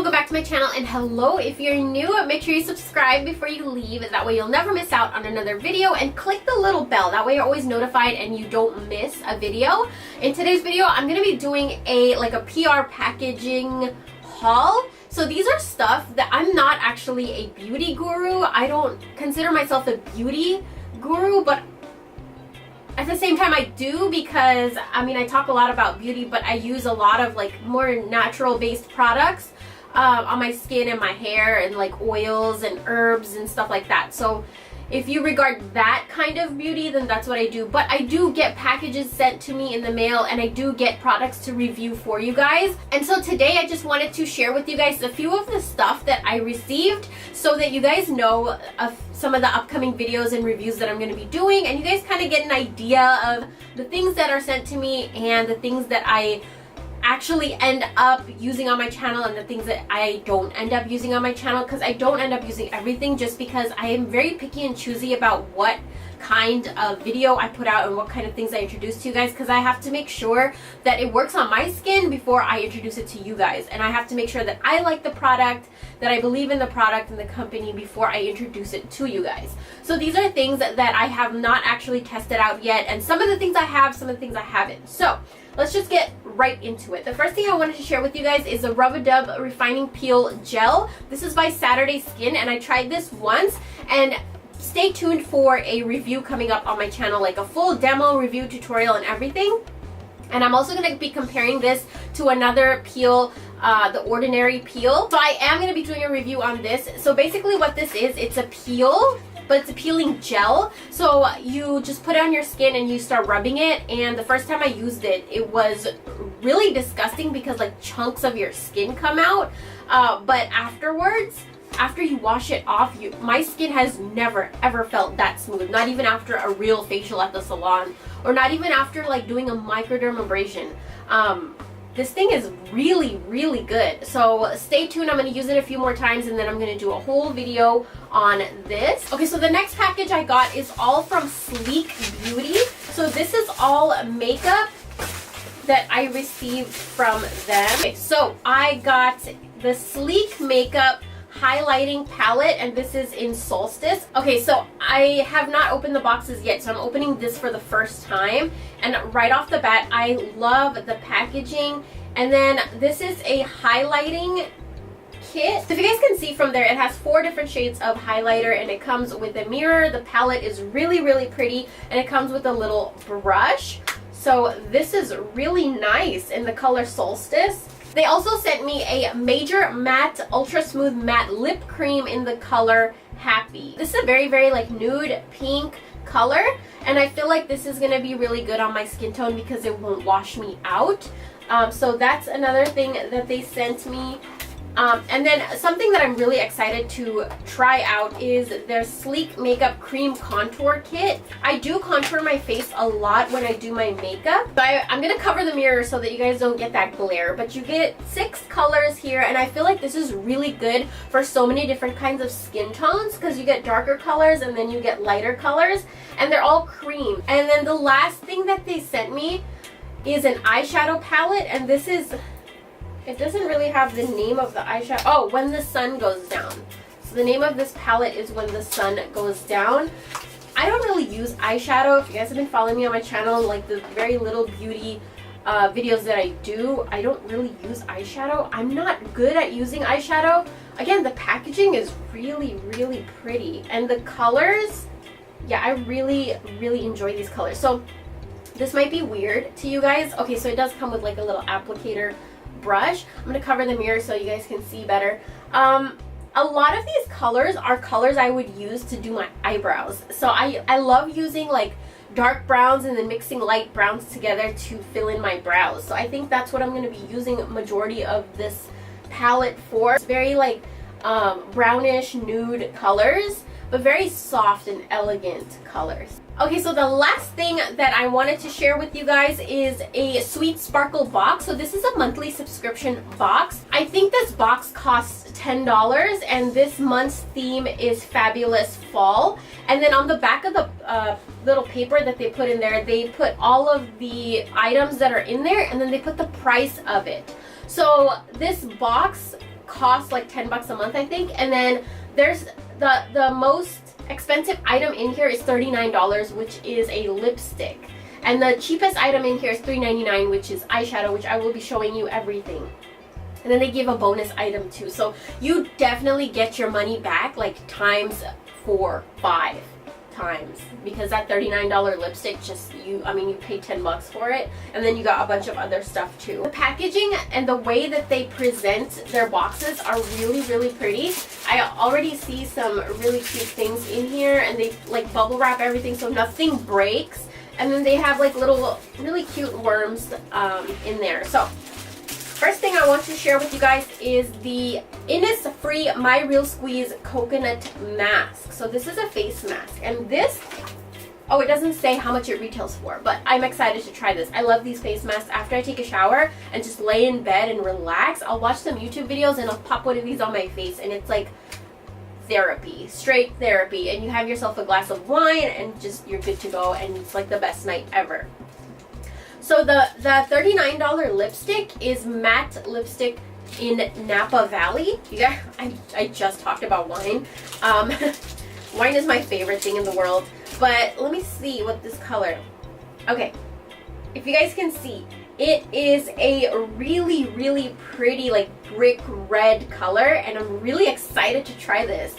welcome back to my channel, and hello if you're new. Make sure you subscribe before you leave, that way you'll never miss out on another video, and click the little bell, that way you're always notified and you don't miss a video. In today's video I'm going to be doing a PR packaging haul. So these are stuff that I'm not actually a beauty guru. I don't consider myself a beauty guru, but at the same time I do, because I mean I talk a lot about beauty, but I use a lot of more natural based products on my skin and my hair, and oils and herbs and stuff like that. So if you regard that kind of beauty, then that's what I do. But I do get packages sent to me in the mail, and I do get products to review for you guys. And so today I just wanted to share with you guys a few of the stuff that I received, so that you guys know of some of the upcoming videos and reviews that I'm going to be doing, and you guys kind of get an idea of the things that are sent to me and the things that I actually end up using on my channel and the things that I don't end up using on my channel, because I don't end up using everything, just because I am very picky and choosy about what kind of video I put out and what kind of things I introduce to you guys, because I have to make sure that it works on my skin before I introduce it to you guys, and I have to make sure that I like the product, that I believe in the product and the company before I introduce it to you guys. So these are things that I have not actually tested out yet, and some of the things I have, some of the things I haven't. So let's just get right into it. The first thing I wanted to share with you guys is a Rub-A-Dub Refining Peel Gel. This is by Saturday Skin, and I tried this once, and stay tuned for a review coming up on my channel, a full demo review tutorial and everything. And I'm also going to be comparing this to another peel, the Ordinary Peel. So I am going to be doing a review on this. So basically what this is, it's a peel, but it's a peeling gel. So you just put it on your skin and you start rubbing it, and the first time I used it, it was really disgusting because chunks of your skin come out, but afterwards, after you wash it off, my skin has never ever felt that smooth, not even after a real facial at the salon, or not even after doing a microdermabrasion. This thing is really, really good. So stay tuned. I'm going to use it a few more times, and then I'm going to do a whole video on this. Okay, so the next package I got is all from Sleek Beauty. So this is all makeup that I received from them. Okay, so I got the Sleek Makeup Highlighting Palette, and this is in Solstice. Okay, so I have not opened the boxes yet, so I'm opening this for the first time, and right off the bat I love the packaging. And then this is a highlighting kit. So if you guys can see from there, it has 4 different shades of highlighter, and it comes with a mirror. The palette is really, really pretty, and it comes with a little brush. So this is really nice in the color Solstice. They also sent me a Major Matte Ultra Smooth Matte Lip Cream in the color Happy. This is a very, very nude pink color, and I feel like this is going to be really good on my skin tone because it won't wash me out. So that's another thing that they sent me. And then something that I'm really excited to try out is their Sleek Makeup Cream Contour Kit. I do contour my face a lot when I do my makeup, but I'm going to cover the mirror so that you guys don't get that glare. But you get 6 colors here, and I feel like this is really good for so many different kinds of skin tones, because you get darker colors and then you get lighter colors, and they're all cream. And then the last thing that they sent me is an eyeshadow palette, and this is... it doesn't really have the name of the eyeshadow. Oh, When the Sun Goes Down. So the name of this palette is When the Sun Goes Down. I don't really use eyeshadow. If you guys have been following me on my channel, the very little beauty videos that I do, I don't really use eyeshadow. I'm not good at using eyeshadow. Again, the packaging is really, really pretty. And the colors, yeah, I really, really enjoy these colors. So this might be weird to you guys. Okay, so it does come with a little applicator brush. I'm going to cover the mirror so you guys can see better. A lot of these colors are colors I would use to do my eyebrows. So I love using dark browns and then mixing light browns together to fill in my brows. So I think that's what I'm going to be using majority of this palette for. It's very brownish nude colors, but very soft and elegant colors. Okay, so the last thing that I wanted to share with you guys is a Sweet Sparkle box. So this is a monthly subscription box. I think this box costs $10, and this month's theme is Fabulous Fall. And then on the back of the little paper that they put in there, they put all of the items that are in there, and then they put the price of it. So this box costs like 10 bucks a month, I think. And then there's the most expensive item in here is $39, which is a lipstick. And the cheapest item in here is $3.99, which is eyeshadow, which I will be showing you everything. And then they give a bonus item too. So you definitely get your money back like times 4, 5 times, because that $39 lipstick, just you pay 10 bucks for it, and then you got a bunch of other stuff too. The packaging and the way that they present their boxes are really, really pretty. I already see some really cute things in here, and they like bubble wrap everything so nothing breaks. And then they have like little really cute worms in there. So first thing I want to share with you guys is the Innisfree My Real Squeeze Coconut Mask. So this is a face mask, and this, oh, it doesn't say how much it retails for, but I'm excited to try this. I love these face masks. After I take a shower and just lay in bed and relax, I'll watch some YouTube videos and I'll pop one of these on my face, and it's like therapy, straight therapy. And you have yourself a glass of wine and just you're good to go, and it's like the best night ever. So the $39 lipstick is matte lipstick in Napa Valley. Yeah, I just talked about wine. Wine is my favorite thing in the world. But let me see what this color. Okay, if you guys can see, it is a really, really pretty like brick red color, and I'm really excited to try this.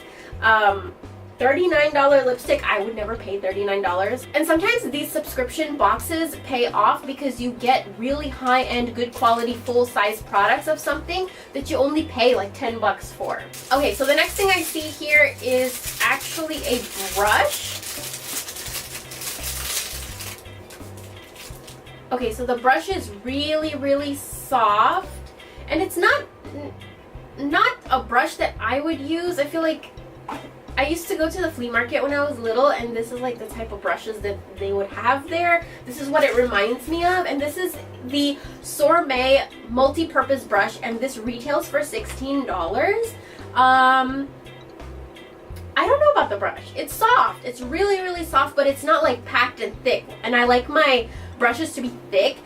$39 lipstick. I would never pay $39. And sometimes these subscription boxes pay off because you get really high-end, good quality, full-size products of something that you only pay like 10 bucks for. Okay, so the next thing I see here is actually a brush. Okay, so the brush is really, really soft, and it's not a brush that I would use. I feel like I used to go to the flea market when I was little, and this is like the type of brushes that they would have there. This is what it reminds me of, and this is the Sorbet multi-purpose brush, and this retails for $16. I don't know about the brush. It's soft. It's really, really soft, but it's not like packed and thick, and I like my brushes to be thick,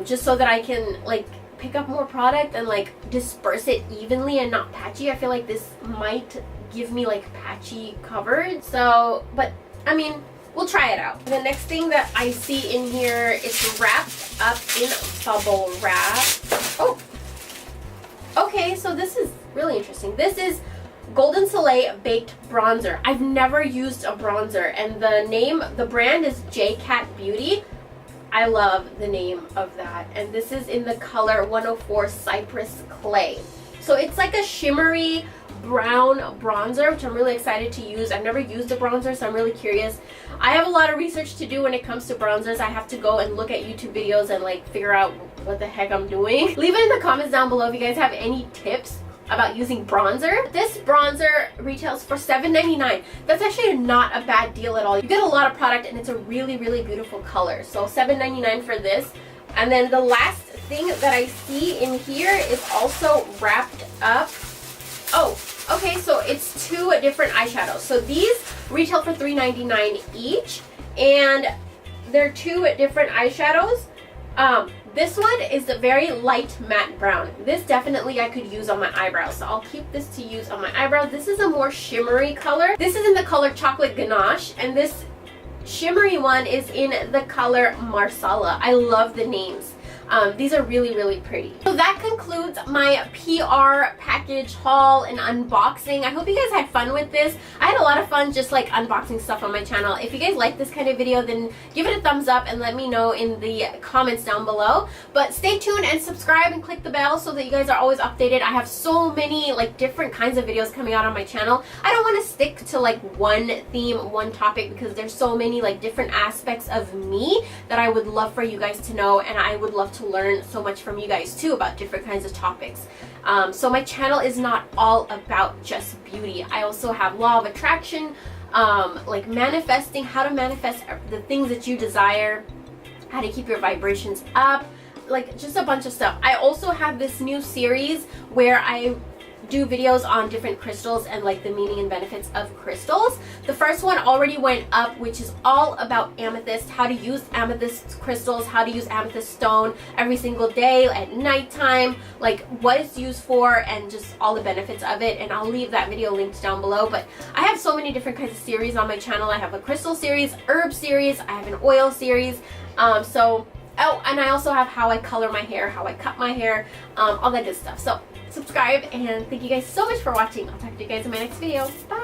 just so that I can like pick up more product and like disperse it evenly and not patchy. I feel like this might give me like patchy coverage, so, but I mean, we'll try it out. The next thing that I see in here is wrapped up in bubble wrap. Oh, okay, so this is really interesting. This is Golden Soleil Baked Bronzer. I've never used a bronzer, and the brand is J-Cat Beauty. I love the name of that, and this is in the color 104 Cypress Clay. So it's like a shimmery brown bronzer, which I'm really excited to use. I've never used a bronzer, so I'm really curious. I have a lot of research to do when it comes to bronzers. I have to go and look at YouTube videos and like figure out what the heck I'm doing. Leave it in the comments down below if you guys have any tips about using bronzer. This bronzer retails for $7.99. That's actually not a bad deal at all. You get a lot of product, and it's a really, really beautiful color. So $7.99 for this. And then the last thing that I see in here is also wrapped up. Oh, okay, so it's 2 different eyeshadows. So these retail for $3.99 each, and they're 2 different eyeshadows. This one is a very light matte brown. This definitely I could use on my eyebrows, so I'll keep this to use on my eyebrows. This is a more shimmery color. This is in the color Chocolate Ganache, and this shimmery one is in the color Marsala. I love the names. These are really, really pretty. So that concludes my PR package haul and unboxing. I hope you guys had fun with this. I had a lot of fun just like unboxing stuff on my channel. If you guys like this kind of video, then give it a thumbs up and let me know in the comments down below. But stay tuned and subscribe and click the bell so that you guys are always updated. I have so many like different kinds of videos coming out on my channel. I don't want to stick to like one theme, one topic, because there's so many like different aspects of me that I would love for you guys to know, and I would love to learn so much from you guys too about different kinds of topics. So my channel is not all about just beauty. I also have law of attraction, like manifesting, how to manifest the things that you desire, how to keep your vibrations up, like just a bunch of stuff. I also have this new series where I do videos on different crystals and like the meaning and benefits of crystals. The first one already went up, which is all about amethyst, how to use amethyst crystals, how to use amethyst stone every single day at nighttime, like what it's used for and just all the benefits of it. And I'll leave that video linked down below. But I have so many different kinds of series on my channel. I have a crystal series, herb series, I have an oil series. Oh, and I also have how I color my hair, how I cut my hair, all that good stuff. So subscribe, and thank you guys so much for watching. I'll talk to you guys in my next video. Bye!